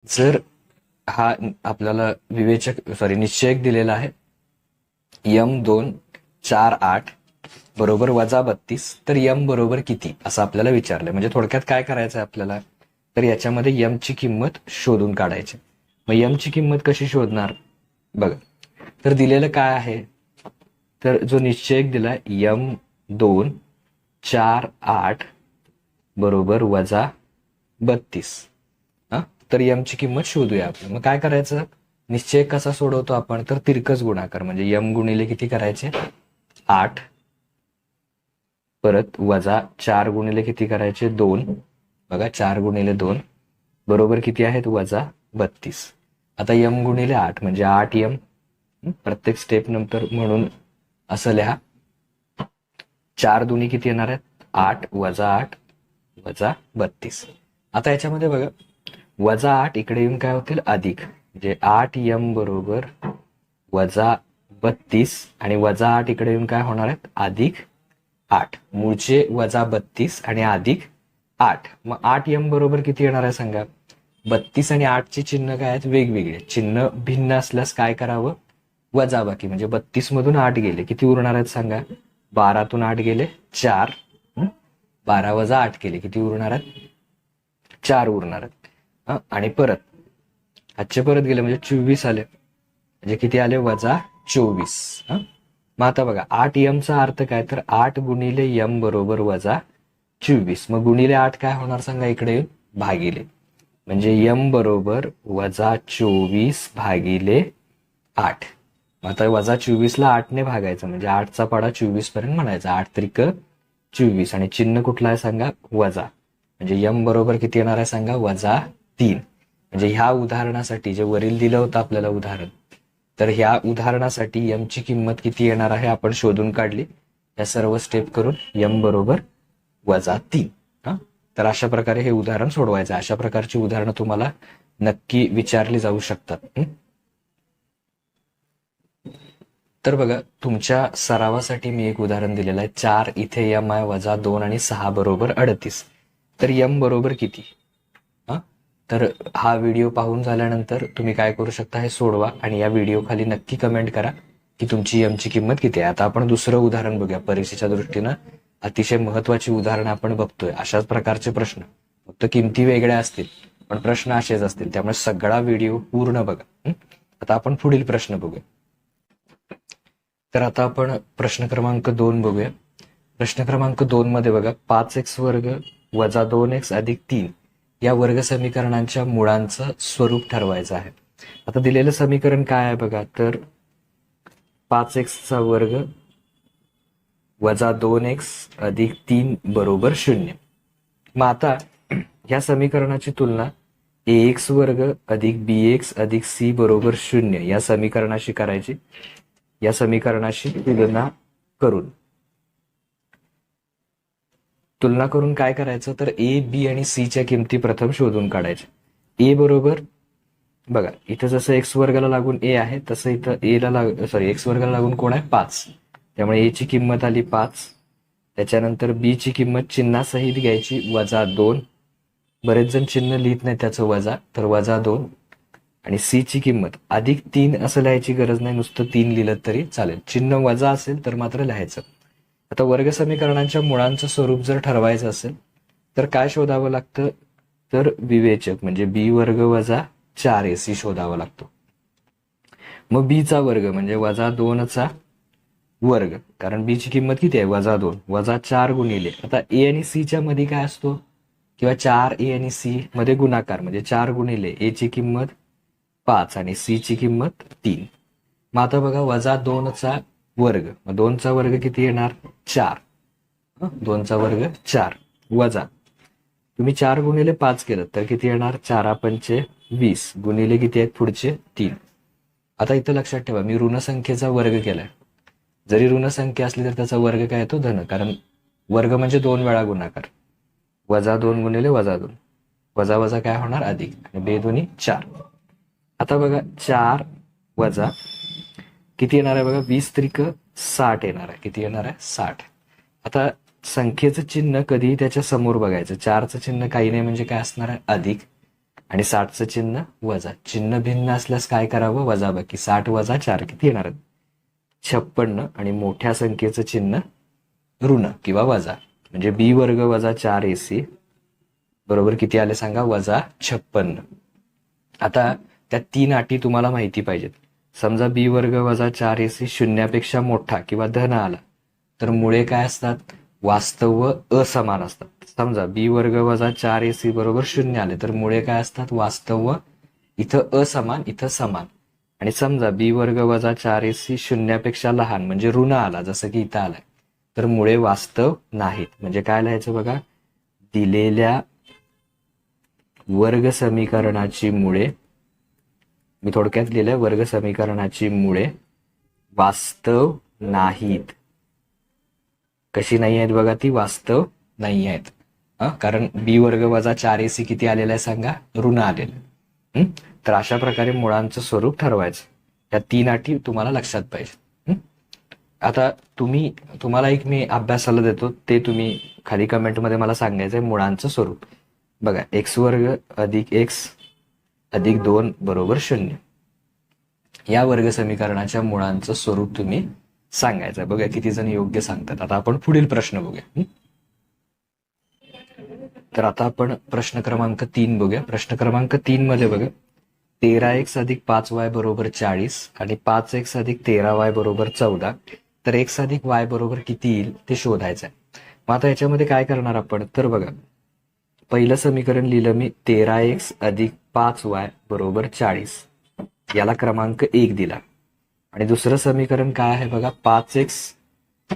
जर हा आपल्याला निश्चयक दिलेला आहे M248 बरोबर -32, तर M बरोबर किती असं आपल्याला विचारलंय. म्हणजे थोडक्यात काय करायचं आहे आपल्याला, तर याच्यामध्ये M ची किंमत शोधून काढायची. मग M ची किंमत कशी शोधणार बघा. तर दिलेलं काय आहे, तर जो निश्चयक दिलाय M248 बरोबर -32. तर M ची किंमत शोधूया आपण. मग काय करायचं, निश्चयक कसा सोडवतो आपण, तर तिरकस गुणाकार. म्हणजे M गुणिले किती करायचे 8, परत -4 गुणिले किती करायचे 2. बघा 4 गुणिले 2 बरोबर किती आहेत -32. आता M गुणिले 8 म्हणजे 8M, प्रत्येक स्टेप नंतर म्हणून असं लिहा. 4 दुनी किती येणार आहेत 8 -8 -32. आता याच्यामध्ये बघा -8 इकडे येऊन काय होतील अधिक, म्हणजे 8M बरोबर -32 आणि -8 इकडे येऊन काय होणार आहेत +8. मूळचे -32 आणि +8. मग 8M बरोबर किती येणार आहे सांगा. 32 आणि 8 चे चिन्ह काय आहेत वेगवेगळे. चिन्ह भिन्न असल्यास काय करावं, वजाबाकी. म्हणजे 32 मधून 8 गेले किती उरणार आहेत सांगा. 12तून 8 गेले 4. 12 - 8 केले किती उरणार आहेत 4 उरणार आहेत. आणि परत आजचे परत गेले म्हणजे 24 आले, म्हणजे किती आले -24. मग आता बघा 8M चा अर्थ काय, तर 8 गुणिले M बरोबर -24. मग गुणिले 8 काय होणार सांगा, इकडे भागिले. म्हणजे M बरोबर -24 भागिले 8. आता -24 ला 8 ने भागायचं, म्हणजे 8चा पाडा 24 पर्यंत म्हणायचा. 8 त्रिक 24 आणि चिन्ह कुठला आहे सांगा वजा. म्हणजे M बरोबर किती येणार आहे सांगा -3. म्हणजे ह्या उदाहरणासाठी जे वरील दिलं होतं आपल्याला उदाहरण, तर ह्या उदाहरणासाठी M ची किंमत किती येणार आहे आपण शोधून काढली. या सर्व स्टेप करून M बरोबर -3. तर अशा प्रकारे हे उदाहरण सोडवायचं. अशा प्रकारची उदाहरणं तुम्हाला नक्की विचारली जाऊ शकतात. तर बघा तुमच्या सरावासाठी मी एक उदाहरण दिलेलं आहे. 4 इथे M आहे -2 आणि 6 बरोबर 38. तर M बरोबर किती. तर हा व्हिडिओ पाहून झाल्यानंतर तुम्ही काय करू शकता, हे सोडवा आणि या व्हिडिओ खाली नक्की कमेंट करा की तुमची M ची किंमत किती आहे. आता आपण दुसरं उदाहरण बघूया. परीक्षेच्या दृष्टीनं अतिशय महत्वाची उदाहरणं आपण बघतोय. अशाच प्रकारचे प्रश्न, फक्त किमती वेगळ्या असतील पण प्रश्न असेच असतील. त्यामुळे सगळा व्हिडिओ पूर्ण बघा. आता आपण पुढील प्रश्न बघूया. तर आता आपण प्रश्न क्रमांक 2 बघूया. प्रश्न क्रमांक 2 मध्ये बघा 5x वर्ग वजा 2x अधिक 3 या वर्ग समीकरणांच्या मुळांचं स्वरूप ठरवायचं आहे. आता दिलेलं समीकरण काय आहे बघा, तर 5x चा वर्ग वजा 2x अधिक 3 बरोबर 0. मग आता ह्या समीकरणाची तुलना ax वर्ग अधिक bx अधिक c बरोबर 0 या समीकरणाशी करायची. या समीकरणाशी तुलना करून काय करायचं, तर a, b आणि c च्या किमती प्रथम शोधून काढायच्या. a बरोबर बघा इथं जसं x वर्गाला लागून a आहे, तसं इथं x वर्गाला लागून कोण आहे 5. त्यामुळे a ची किंमत आली 5. त्याच्यानंतर b ची किंमत चिन्हासहित घ्यायची -2. बरेच जण चिन्ह लिहित नाही त्याचं वजा, तर -2. आणि सी ची किंमत +3 असं लिहायची गरज नाही, नुसतं 3 लिहिलं तरी चालेल. चिन्ह वजा असेल तर मात्र लिहायचं. आता वर्ग समीकरणांच्या मुळांचं स्वरूप जर ठरवायचं असेल तर काय शोधावं लागतं, तर विवेचक म्हणजे b वर्ग वजा 4ac शोधावा लागतो. मग b चा वर्ग म्हणजे -2 चा वर्ग, कारण b ची किंमत किती आहे -2 -4 गुणिले. आता a आणि c च्या मध्ये काय असतो, किंवा 4a आणि c मध्ये गुणाकार म्हणजे 4 गुणिले a ची किंमत 5 आणि c ची किंमत 3. मग आता बघा -2 चा वर्ग, मग 2 चा वर्ग किती येणार 4. 2 चा वर्ग 4 वजा तुम्ही 4 गुणिले 5 केलं तर किती येणार 4 पंचे 20 गुणिले किती आहेत पुढचे 3. आता इथं लक्षात ठेवा मी ऋण संख्येचा वर्ग केलाय. जरी ऋण संख्या असली तर त्याचा वर्ग काय येतो धन, कारण वर्ग म्हणजे 2 वेळा गुणाकार. -2 गुणिले -2 वजा वजा काय होणार अधिक, आणि 2 दोन्ही 4. आता बघा 4 वजा किती येणार आहे बघा 20 त्रिक 60 येणार आहे. किती येणार आहे 60. आता संख्येचं चिन्ह कधीही त्याच्या समोर बघायचं. 4चं चिन्ह काही नाही म्हणजे काय असणार आहे अधिक. आणि 60चं चिन्ह वजा. चिन्ह भिन्न असल्यास काय करावं? वजाबाकी. 60 वजा 4 किती येणार? 56. आणि मोठ्या संख्येचं चिन्ह ऋण किंवा वजा. म्हणजे बी वर्ग वजा 4ac बरोबर किती आले सांगा? वजा 56. आता त्या 3 अटी तुम्हाला माहिती पाहिजेत. समजा बी वर्ग वजा 4ac शून्यापेक्षा मोठा किंवा धन आला तर मुळे काय असतात? वास्तव व असमान असतात. समजा बी वर्ग वजा 4ac बरोबर 0 आले तर मुळे काय असतात? वास्तव व इथं असमान, इथं समान. आणि समजा बी वर्ग वजा 4ac शून्यापेक्षा लहान म्हणजे ऋण आला, जसं की इथं आलाय, तर मुळे वास्तव नाहीत. म्हणजे काय लिहायचं बघा? दिलेल्या वर्ग समीकरणाची मुळे, मी थोडक्यात लिहिलंय, वर्ग समीकरणाची मुळे वास्तव नाहीत. कशी नाही आहेत बघा? ती वास्तव नाही आहेत. कारण बी वर्ग वजा 4ac किती आलेला आहे सांगा? ऋण आलेलं. तर अशा प्रकारे मुळांचं स्वरूप ठरवायचं. या 3 अटी तुम्हाला लक्षात पाहिजे. आता तुम्हाला एक मी अभ्यासाला देतो, ते तुम्ही खाली कमेंटमध्ये मला सांगायचंय मुळांचं स्वरूप. बघा, एक्स वर्ग अधिक एक्स अधिक 2 बरोबर 0 या वर्ग समीकरणाच्या मुळांचं स्वरूप तुम्ही सांगायचं. बघा किती जण योग्य सांगतात. आता आपण पुढील प्रश्न बघूया. तर आता आपण प्रश्न क्रमांक 3 बघूया. प्रश्न क्रमांक 3 मध्ये बघा, 13x अधिक 5y बरोबर 40 आणि 5x अधिक 13y बरोबर 14. तर x अधिक y बरोबर किती येईल ते शोधायचं आहे. मग आता याच्यामध्ये काय करणार आपण? तर बघा, पहिलं समीकरण लिहिलं मी, 13x अधिक 5y बरोबर 40. याला क्रमांक 1 दिला. आणि दुसरं समीकरण काय आहे बघा, 5x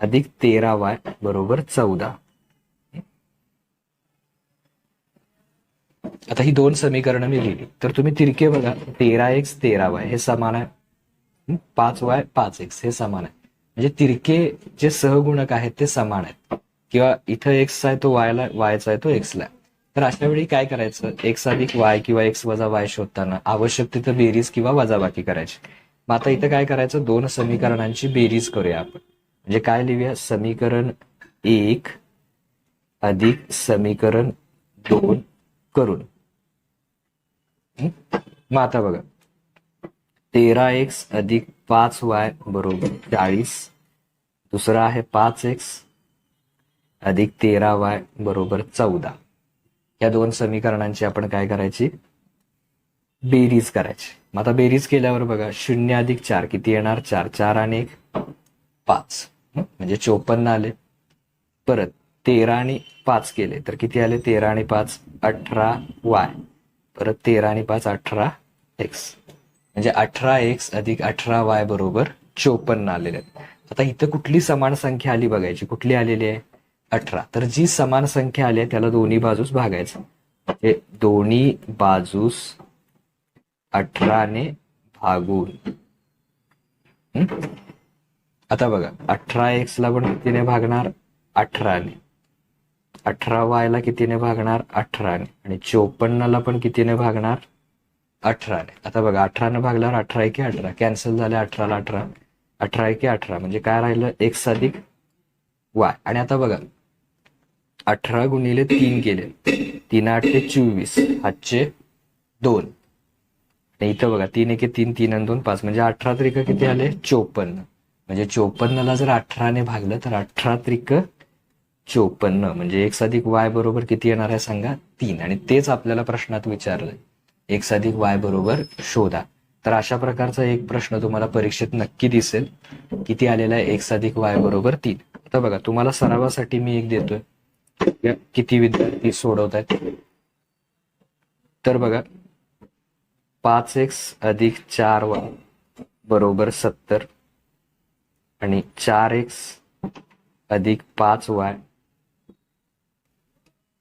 अधिक 13y बरोबर 14. आता ही 2 समीकरणं मी लिहिली. तर तुम्ही तिरके बघा, 13x 13y हे समान आहे, 5y 5x हे समान आहे. म्हणजे तिरके जे सहगुणक आहेत ते समान आहेत. किंवा इथं x आहे तो y ला, y चा आहे तो x ला. तर अशा वेळी काय करायचं? x अधिक y किंवा x वजा y शोधताना आवश्यक तिथं बेरीज किंवा वजाबाकी करायची. मग आता इथं काय करायचं? 2 समीकरणांची बेरीज करूया आपण. म्हणजे काय लिहूया? समीकरण 1 अधिक समीकरण 2 करून. मग आता बघा, 13x अधिक 5y बरोबर 40. दुसरा आहे 5x अधिक 13y बरोबर 14. या 2 समीकरणांची आपण काय करायची? बेरीज करायची. मग आता बेरीज केल्यावर बघा, 0 अधिक 4 किती येणार? 4. 4 आणि 1 5 म्हणजे 54 आले. परत 13 आणि 5 केले तर किती आले? 13 आणि 5 18y. परत 13 आणि 5 18x. म्हणजे 18x अधिक 18y बरोबर 54 आलेले आहेत. आता इथं कुठली समान संख्या आली बघायची. कुठली आलेली आहे? 18. तर जी समान संख्या आली आहे त्याला दोन्ही बाजूस भागायचं. म्हणजे दोन्ही बाजूस 18 ने भागून. आता बघा, 18x ला पण कितीने भागणार? 18 ने. 18y ला कितीने भागणार? 18 ने. आणि 54 ला पण कितीने भागणार? 18 ने. आता बघा, 18 ने भागल्यावर 18 एके 18 कॅन्सल झाले. 18 ला 18, 18 एके 18 म्हणजे काय राहिलं? x अधिक y. आणि आता बघा, 18 गुणिले 3 केले, 3 8 24, हातचे 2. आणि इथं बघा, 3 एके 3, 3 आणि 2 5 म्हणजे 18 त्रिक किती आले? 54. म्हणजे 54 ला जर 18 ने भागलं तर 18 त्रिक 54 म्हणजे x अधिक y बरोबर किती येणार आहे सांगा? 3. आणि तेच आपल्याला प्रश्नात विचारलंय, x अधिक y बरोबर शोधा. तर अशा प्रकारचा एक प्रश्न तुम्हाला परीक्षेत नक्की दिसेल. किती आलेला आहे? x अधिक y बरोबर 3. आता बघा, तुम्हाला सरावासाठी मी एक देतोय, किती विद्यार्थी सोडवत आहेत. तर बघा, 5x अधिक 4y बरोबर 70 आणि 4x अधिक 5y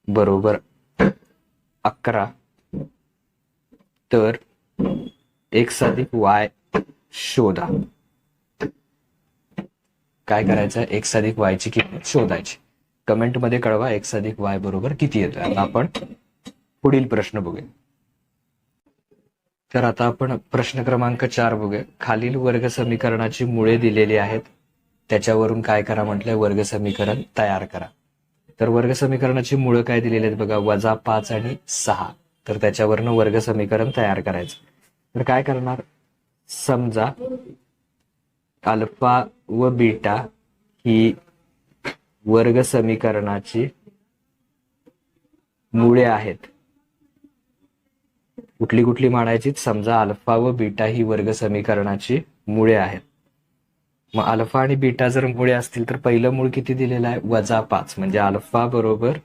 बरोबर 11. तर x अधिक y शोधा. काय करायचं? x अधिक y ची किंमत शोधायची. कमेंट मध्ये कळवा x अधिक y बरोबर किती येतोय. आता आपण पुढील प्रश्न बघूया. तर आता आपण प्रश्न क्रमांक 4 बघूया. खालील वर्ग समीकरणाची मुळे दिलेली आहेत, त्याच्यावरून काय करा म्हटलंय? वर्ग समीकरण तयार करा. तर वर्ग समीकरणाची मुळे काय दिलेली आहेत बघा, -5 आणि 6. तर त्याच्यावरनं वर्ग समीकरण तयार करायचं. तर काय करणार, समजा अल्फा व बीटा ही वर्ग समीकरणाची मुळे आहेत. कुठली कुठली मांडायची, समजा अल्फा व बीटा ही वर्ग समीकरणाची मुळे आहेत. मग अल्फा आणि बीटा जर मुळे असतील तर पहिलं मूळ किती दिलेलं आहे, -5, म्हणजे अल्फा बरोबर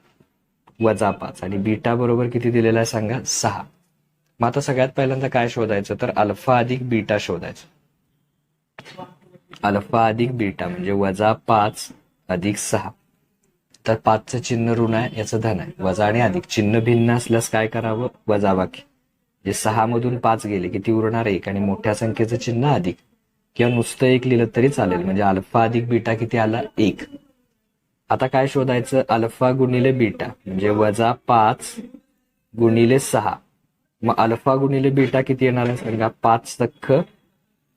-5 आणि बीटा बरोबर किती दिलेलं आहे सांगा, 6. मग आता सगळ्यात पहिल्यांदा काय शोधायचं, तर अल्फा अधिक बीटा शोधायचं. अल्फा अधिक बीटा म्हणजे -5 अधिक 6. तर 5चं चिन्ह ऋण आहे, याचं धन आहे. वजा आणि अधिक चिन्ह भिन्न असल्यास काय करावं, वजाबाकी. जे 6 मधून 5 गेले किती उरणार, 1, आणि मोठ्या संख्येचं चिन्ह अधिक किंवा नुसतं 1 लिहिलं तरी चालेल. म्हणजे अल्फा अधिक बीटा किती आला, 1. आता काय शोधायचं, अल्फा गुणिले बीटा म्हणजे -5 गुणिले 6. मग अल्फा गुणिले बीटा किती येणार आहे सांगा, 5 तक्क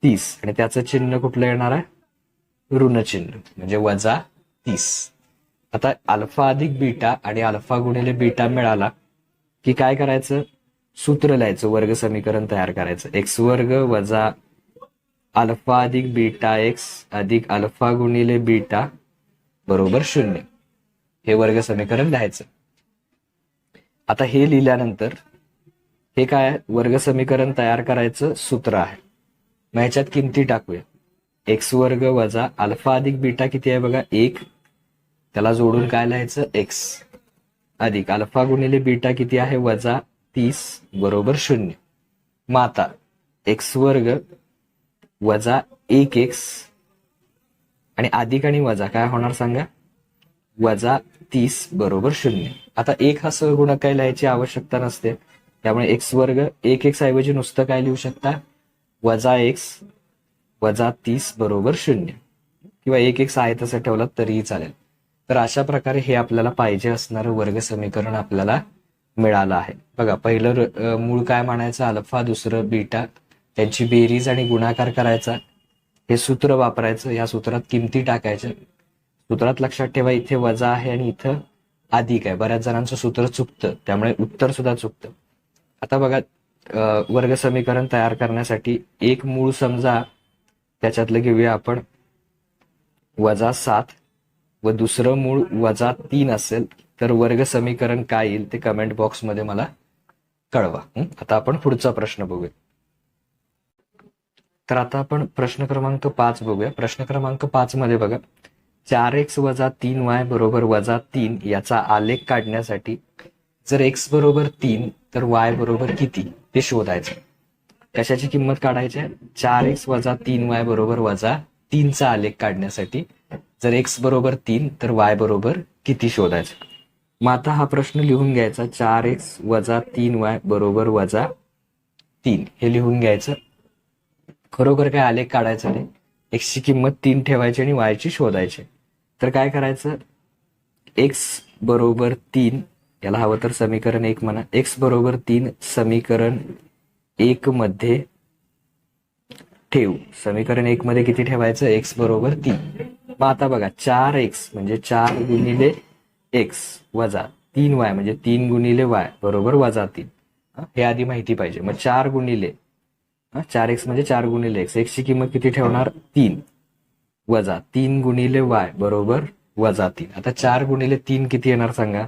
30, आणि त्याचं चिन्ह कुठलं येणार आहे, ऋण चिन्ह म्हणजे -30. आता अल्फा अधिक बीटा आणि अल्फा गुणिले बीटा मिळाला की काय करायचं, सूत्र लिहायचं, वर्ग समीकरण तयार करायचं. एक्स वर्ग वजा अल्फा अधिक बीटा एक्स अधिक अल्फा गुणिले बीटा बरोबर 0. हे वर्ग समीकरण लिहायचं. आता हे लिहिल्यानंतर हे काय, वर्ग समीकरण तयार करायचं सूत्र आहे. मग ह्याच्यात किमती टाकूया. एक्स वर्ग वजा अल्फा अधिक बीटा किती आहे बघा, 1, त्याला जोडून काय लिहायचं, एक्स अधिक अल्फा गुणिले बीटा किती आहे, -30 बरोबर 0. मग आता एक्स वर्ग वजा 1x आणि अधिक आणि वजा काय होणार सांगा, -30 बरोबर 0. आता 1 हा सहगुणक काय लिहायची आवश्यकता नसते, त्यामुळे एक्स वर्ग 1x ऐवजी नुसतं काय लिहू शकता, -x वजा 30 बरोबर 0, किंवा 1x आहे तसं ठेवलं तरीही चालेल. तर अशा प्रकारे हे आपल्याला पाहिजे असणारं वर्ग समीकरण आपल्याला मिळालं आहे. बघा, पहिलं मूळ काय म्हणायचं, अल्फा, दुसरं बीटा, त्यांची बेरीज आणि गुणाकार करायचा. हे सूत्र वापरायचं, या सूत्रात किमती टाकायच्या. सूत्रात लक्षात ठेवा इथे वजा आहे आणि इथं अधिक आहे. बऱ्याच जणांचं सूत्र चुकतं, त्यामुळे उत्तर सुद्धा चुकतं. आता बघा, वर्ग समीकरण तयार करण्यासाठी एक मूळ समजा त्याच्यातलं घेऊया आपण -7 व दुसरं मूळ -3 असेल तर वर्ग समीकरण काय येईल ते कमेंट बॉक्समध्ये मला कळवा. आता आपण पुढचा प्रश्न बघूया. तर आता आपण प्रश्न क्रमांक 5 बघूया. प्रश्न क्रमांक 5 मध्ये बघा, 4x वजा 3y बरोबर -3 याचा आलेख काढण्यासाठी जर x बरोबर 3 तर y बरोबर किती ते शोधायचं. कशाची किंमत काढायची आहे, 4x वजा 3y बरोबर -3 चा आलेख काढण्यासाठी जर x बरोबर 3 तर y बरोबर किती शोधायचं. मग आता हा प्रश्न लिहून घ्यायचा, 4x वजा 3y बरोबर -3 हे लिहून घ्यायचं. खरोखर काय आलेख काढायचा नाही, x ची किंमत 3 ठेवायची आणि y ची शोधायची. तर काय करायचं, x बरोबर 3, याला हवं तर समीकरण 1 म्हणा, x बरोबर 3 समीकरण 1 मध्ये ठेवू. समीकरण 1 मध्ये किती ठेवायचं, x बरोबर 3. मग आता बघा, 4x म्हणजे 4 गुणिले x वजा 3y म्हणजे 3 गुणिले y बरोबर -3. हे आधी माहिती पाहिजे. मग 4 गुणिले 4x म्हणजे 4 गुणिले x, x ची किंमत किती ठेवणार, 3 वजा 3 गुणिले y बरोबर -3. आता 4 गुणिले 3 किती येणार सांगा,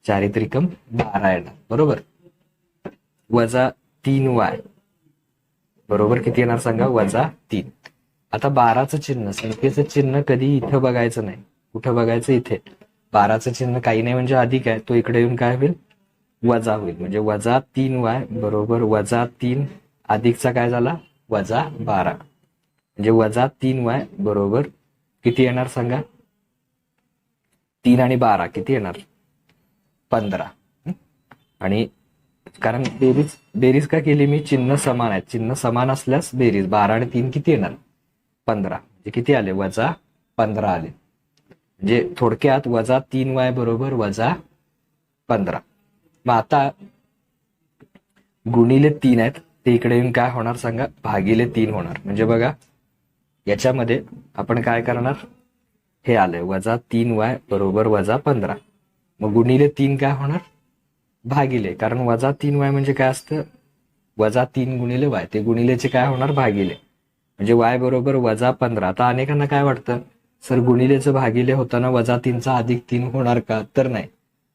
4 त्रिकम 12 येणार बरोबर, वजा 3y बरोबर किती येणार सांगा, -3. आता 12चं चिन्ह, संख्येचं चिन्ह कधी इथं बघायचं नाही. कुठं बघायचं, इथे. 12चं चिन्ह काही नाही म्हणजे अधिक आहे, तो इकडे येऊन काय होईल, वजा होईल. म्हणजे -3y बरोबर -3 अधिकचा काय झाला, -12, म्हणजे -3y बरोबर किती येणार सांगा, 3 आणि 12 किती येणार, 15. आणि कारण बेरीज का केली मी, चिन्ह समान आहेत. चिन्ह समान असल्यास बेरीज 12 आणि 3 किती येणार, 15. म्हणजे किती आले, -15 आले. म्हणजे थोडक्यात -3y बरोबर -15. मग आता गुणिले 3 आहेत, ते इकडे येऊन काय होणार सांगा, भागिले 3 होणार. म्हणजे बघा, याच्यामध्ये आपण काय करणार, हे आलंय -3y बरोबर -15. मग गुणिले 3 काय होणार, भागिले, कारण -3y म्हणजे काय असतं, -3 गुणिले y, ते गुणिलेचे काय होणार भागिले, म्हणजे y बरोबर -15. आता अनेकांना काय वाटतं, सर गुणिलेचं भागिले होताना -3चा +3 होणार का, तर नाही.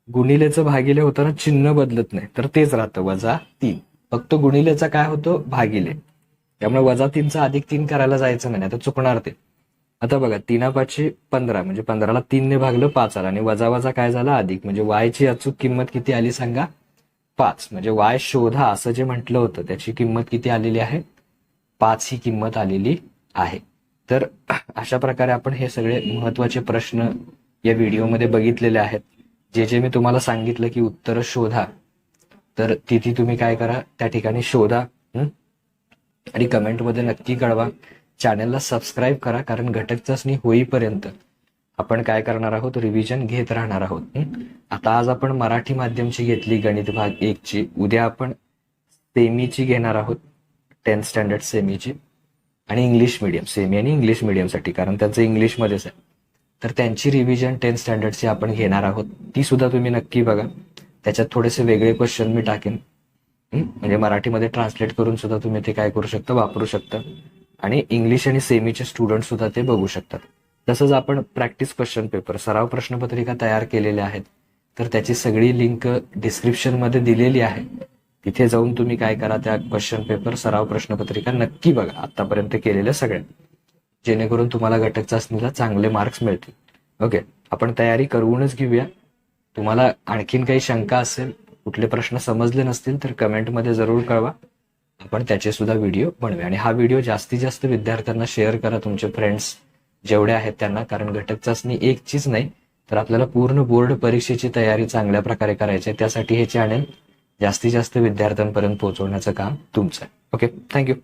गुणिलेचं भागिले होताना चिन्ह बदलत नाही, तर तेच राहतं -3. फक्त गुणिलेचा काय होतो भागिले, त्यामुळे -3चा +3 करायला जायचं नाही, आता चुकणार ते. आता बघा 3×5 15, म्हणजे 15ला 3 ने भागलं 5 आला, आणि वजा वजा काय झाला अधिक, म्हणजे y ची अचूक किंमत किती आली सांगा, 5. म्हणजे y शोधा असं जे म्हटलं होतं त्याची किंमत किती आलेली आहे, 5 ही किंमत आलेली आहे. तर अशा प्रकारे आपण हे सगळे महत्वाचे प्रश्न या व्हिडिओमध्ये बघितलेले आहेत. जे जे मी तुम्हाला सांगितलं की उत्तरं शोधा, तर तिथे तुम्ही काय करा, त्या ठिकाणी शोधा आणि कमेंटमध्ये नक्की कळवा. चॅनलला सबस्क्राईब करा, कारण घटक चाचणी होईपर्यंत आपण काय करणार आहोत, रिव्हिजन घेत राहणार आहोत. आता आज आपण मराठी माध्यमची घेतली गणित भाग 1 ची, उद्या आपण सेमीची घेणार आहोत, 10th स्टँडर्ड सेमीची, आणि इंग्लिश मीडियम, सेमी आणि इंग्लिश मीडियमसाठी, कारण त्यांचं इंग्लिशमध्येच आहे. तर त्यांची रिव्हिजन 10th स्टँडर्डची आपण घेणार आहोत, ती सुद्धा तुम्ही नक्की बघा. त्याच्यात थोडेसे वेगळे क्वेश्चन मी टाकेन, म्हणजे मराठीमध्ये ट्रान्सलेट करून सुद्धा तुम्ही ते काय करू शकता, वापरू शकता, आणि इंग्लिश आणि सेमीचे स्टुडंट सुद्धा ते बघू शकतात. तसंच आपण प्रॅक्टिस क्वेश्चन पेपर, सराव प्रश्नपत्रिका तयार केलेल्या आहेत, तर त्याची सगळी लिंक डिस्क्रिप्शनमध्ये दिलेली आहे. तिथे जाऊन तुम्ही काय करा, त्या क्वेश्चन पेपर, सराव प्रश्नपत्रिका नक्की बघा, आतापर्यंत केलेल्या सगळ्या, जेणेकरून तुम्हाला घटक चाचणीला चांगले मार्क्स मिळतील. ओके, आपण तयारी करूनच घेऊया. तुम्हाला आणखीन काही शंका असेल, कुठले प्रश्न समजले नसतील, तर कमेंटमध्ये जरूर कळवा, आपण त्याचे सुद्धा व्हिडिओ बनवूया. आणि हा व्हिडिओ जास्तीत जास्त विद्यार्थ्यांना शेअर करा, तुमचे फ्रेंड्स जेवढे आहेत त्यांना, कारण घटक चाचणी एकचीच नाही, तर आपल्याला पूर्ण बोर्ड परीक्षेची तयारी चांगल्या प्रकारे करायची आहे. त्यासाठी हे चॅनल जास्तीत जास्त विद्यार्थ्यांपर्यंत पोहोचवण्याचं काम तुमचं आहे. Okay, thank you.